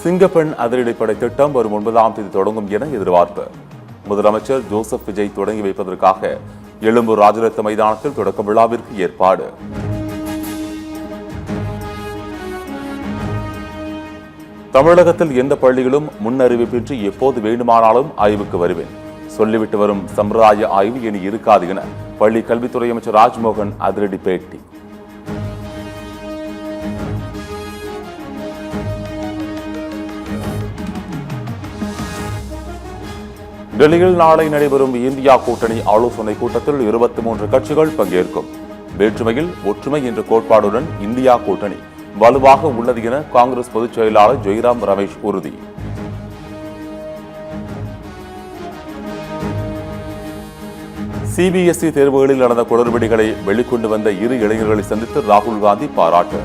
சிங்கப்பெண் அதிரடிப்படை திட்டம் வரும் 9ஆம் தேதி தொடங்கும் என எதிர்பார்ப்பு. முதலமைச்சர் ஜோசப் விஜய் தொடங்கி வைப்பதற்காக எழும்பூர் ராஜரத்ன மைதானத்தில் தொடக்க விழாவிற்கு ஏற்பாடு. தமிழகத்தில் எந்த பள்ளிகளும் முன்னறிவிப்பின்றி எப்போது வேண்டுமானாலும் ஆய்வுக்கு வருவேன், சொல்லிவிட்டு வரும் சம்பிரதாய ஆய்வு இனி இருக்காது என பள்ளி கல்வித்துறை அமைச்சர் ராஜ்மோகன் அதிரடி பேட்டி. டெல்லியில் நாளை நடைபெறும் இந்தியா கூட்டணி ஆலோசனை கூட்டத்தில் 23 கட்சிகள் பங்கேற்கும். வேற்றுமையில் ஒற்றுமை என்ற கோட்பாடுடன் இந்தியா கூட்டணி வலுவாக உள்ளது என காங்கிரஸ் பொதுச் செயலாளர் ஜெய்ராம் ரமேஷ் உறுதி. சிபிஎஸ்இ தேர்வுகளில் நடந்த குளறுபடிகளை வெளிக்கொண்டு வந்த 2 இளைஞர்களை சந்தித்து ராகுல் காந்தி பாராட்டு.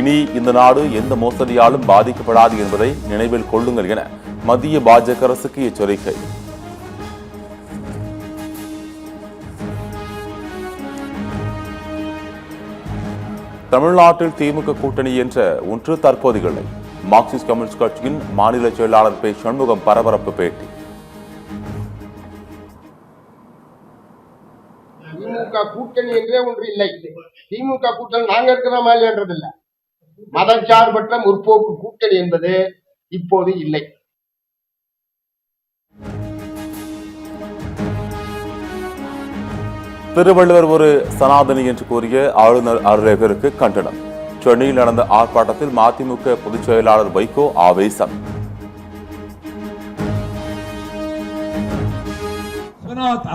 இனி இந்த நாடு எந்த மோசடியாலும் பாதிக்கப்படாது என்பதை நினைவில் கொள்ளுங்கள் என மத்திய பாஜக அரசுக்கு எச்சரிக்கை. தமிழ்நாட்டில் திமுக கூட்டணி என்ற ஒன்று தற்போது இல்லை. மார்க்சிஸ்ட் கம்யூனிஸ்ட் கட்சியின் மாநில செயலாளர் பே சண்முகம் பரபரப்பு பேட்டி. திமுக கூட்டணி என்றே ஒன்று இல்லை. திமுக கூட்டணி நாங்க இருக்கிற மாதிரி என்றதில்லை. மதச்சார்பற்ற முற்போக்கு கூட்டணி என்பது இப்போது இல்லை. திருவள்ளுவர் ஒரு சனாதனி என்று கூறிய ஆளுநர் அருளேகருக்கு கண்டனம். சென்னையில் நடந்த ஆர்ப்பாட்டத்தில் மதிமுக பொதுச் செயலாளர் வைகோ ஆவேசம்.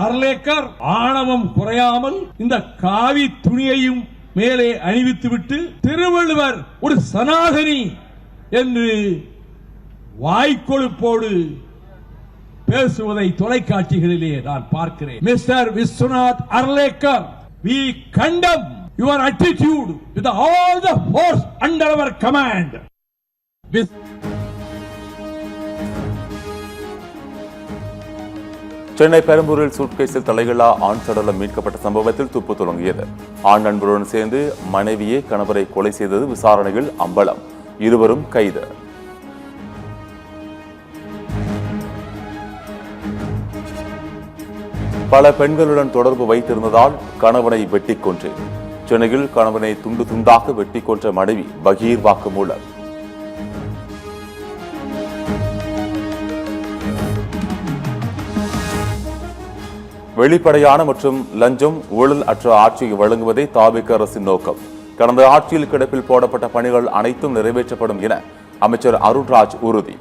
அர்லேக்கர் ஆணவம் குறையாமல் இந்த காவி துணியையும் மேலே அணிவித்துவிட்டு திருவள்ளுவர் ஒரு சனாதனி என்று வாய்க்கொழுப்போடு பேசுவதை தொலைக்காட்சிகளிலே நான் பார்க்கிறேன். Mister Vishwanath Arlekar, we condemn your attitude with all the force under our command. Chennai பெரம்பூரில் சூட்கேஸில் தலைகளா ஆண் சடலம் மீட்கப்பட்ட சம்பவத்தில் துப்பு தொடங்கியது. ஆண் நண்பருடன் சேர்ந்து மனைவியே கணவரை கொலை செய்தது விசாரணையில் அம்பலம். இருவரும் கைது. பல பெண்களுடன் தொடர்பு வைத்திருந்ததால் கணவனை வெட்டிக் கொன்றேன். சென்னையில் கணவனை துண்டு துண்டாக வெட்டிக் கொன்ற மனைவி பகீர் வாக்குமூலம். வெளிப்படையான மற்றும் லஞ்சம் ஊழல் அற்ற ஆட்சியை வழங்குவதே தாவேக அரசின் நோக்கம். கடந்த ஆட்சியில் கிடப்பில் போடப்பட்ட பணிகள் அனைத்தும் நிறைவேற்றப்படும் என அமைச்சர் அருண்ராஜ் உறுதி.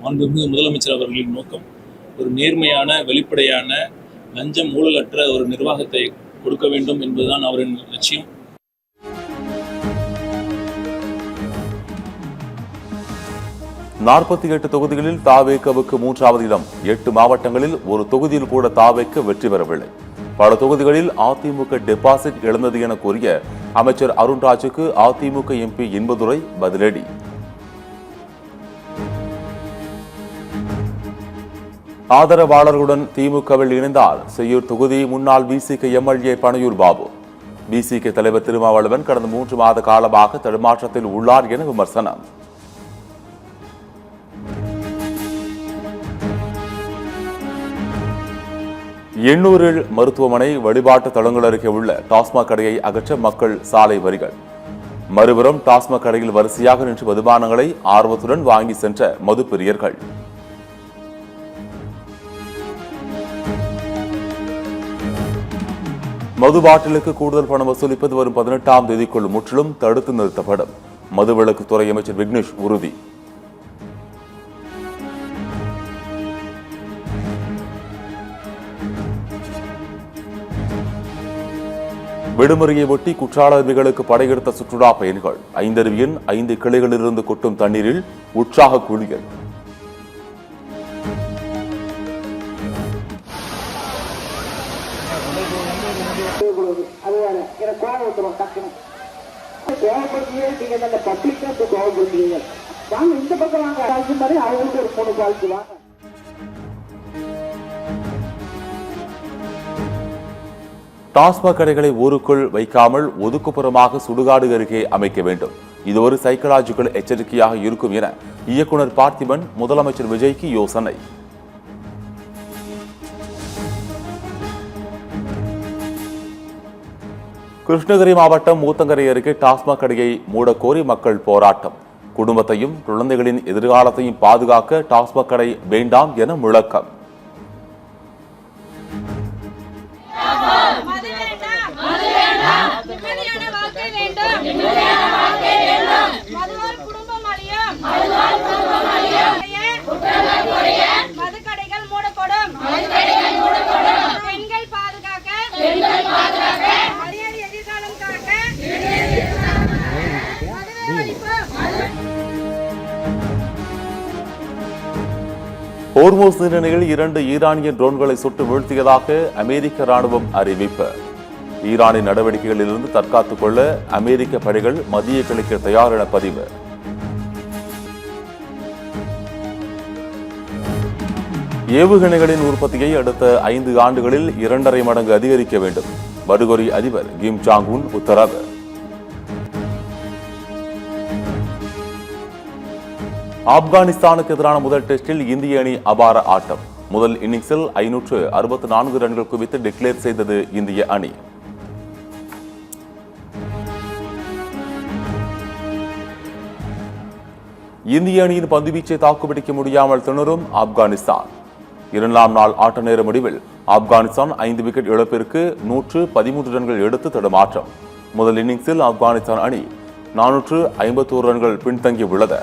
முதலமைச்சர் அவர்களின் நோக்கம் ஒரு நேர்மையான, வெளிப்படையான, லஞ்சம் ஊழலற்ற ஒரு நிர்வாகத்தை கொடுக்க வேண்டும் என்பதுதான் அவரின் லட்சியம். நாற்பத்தி 8 தொகுதிகளில் தாவேகவுக்கு 3வது இடம். 8 மாவட்டங்களில் ஒரு தொகுதியில் கூட தாவேக வெற்றி பெறவில்லை. பல தொகுதிகளில் அதிமுக டெபாசிட் இழந்தது என கூறிய அமைச்சர் அருண்ராஜுக்கு அதிமுக எம்பி இன்பதுரை பதிலடி. ஆதரவாளர்களுடன் திமுகவில் இணைந்தால் செய்யூர் தொகுதி முன்னாள் பிசிக எம்எல்ஏ பனையூர் பாபு. பிசிக தலைவர் திருமாவளவன் கடந்த 3 மாத காலமாக தடுமாற்றத்தில் உள்ளார் என விமர்சனம். எண்ணூரில் மருத்துவமனை வழிபாட்டு தளங்கள் அருகே உள்ள டாஸ்மாக் கடையை அகற்ற மக்கள் சாலை வரிகள். மறுபுறம் டாஸ்மாக் கடையில் வரிசையாக நின்று மதுபானங்களை ஆர்வத்துடன் வாங்கி சென்ற மது பிரியர்கள். மது பாட்டிலுக்கு கூடுதல் பணம் வசூலிப்பது வரும் 18ஆம் தேதிக்குள் முற்றிலும் தடுத்து நிறுத்தப்படும். மதுவிலக்கு துறை அமைச்சர் விக்னேஷ் உறுதி. விடுமுறையை ஒட்டி குற்றாலருவிகளுக்கு படையெடுத்த சுற்றுலா பயணிகள். 5 அருவியின் 5 கிளைகளிலிருந்து கொட்டும் தண்ணீரில் உற்சாக குளியல். டாஸ்மாக் கடைகளை ஊருக்குள் வைக்காமல் ஒதுக்குப்புறமாக சுடுகாடு அருகே அமைக்க வேண்டும். இது ஒரு சைக்கலாஜிக்கல் எச்சரிக்கையாக இருக்கும் என இயக்குனர் பார்த்திபன் முதலமைச்சர் விஜய்க்கு யோசனை. கிருஷ்ணகிரி மாவட்டம் ஊத்தங்கரை அருகே டாஸ்மாக் கடையை மூடக்கோரி மக்கள் போராட்டம். குடும்பத்தையும் குழந்தைகளின் எதிர்காலத்தையும் பாதுகாக்க டாஸ்மாக் கடை வேண்டாம் என முழக்கம். ஹோர்மோஸ் நீரிணையில் 2 ஈரானிய ட்ரோன்களை சுட்டு வீழ்த்தியதாக அமெரிக்க ராணுவம் அறிவிப்பு. ஈரானின் நடவடிக்கைகளிலிருந்து தற்காத்துக் கொள்ள அமெரிக்க படைகள் மத்திய கிழக்கு தயார் என பதிவு. ஏவுகணைகளின் உற்பத்தியை அடுத்த 5 ஆண்டுகளில் 2.5 மடங்கு அதிகரிக்க வேண்டும். வடகொரிய அதிபர் கிம் ஜாங் உன் உத்தரவு. ஆப்கானிஸ்தானுக்கு எதிரான முதல் டெஸ்டில் இந்திய அணி அபார ஆட்டம். முதல் இன்னிங்ஸில் 564 ரன்கள் குவித்து டிக்ளேர் செய்தது இந்திய அணி. இந்திய அணியின் பந்துவீச்சை தாக்குப்பிடிக்க முடியாமல் திணறும் ஆப்கானிஸ்தான். 2ஆம் நாள் ஆட்ட நேர முடிவில் ஆப்கானிஸ்தான் 5 விக்கெட் இழப்பிற்கு 113 ரன்கள் எடுத்து தடுமாற்றம். முதல் இன்னிங்ஸில் ஆப்கானிஸ்தான் அணி 451 ரன்கள் பின்தங்கியுள்ளது.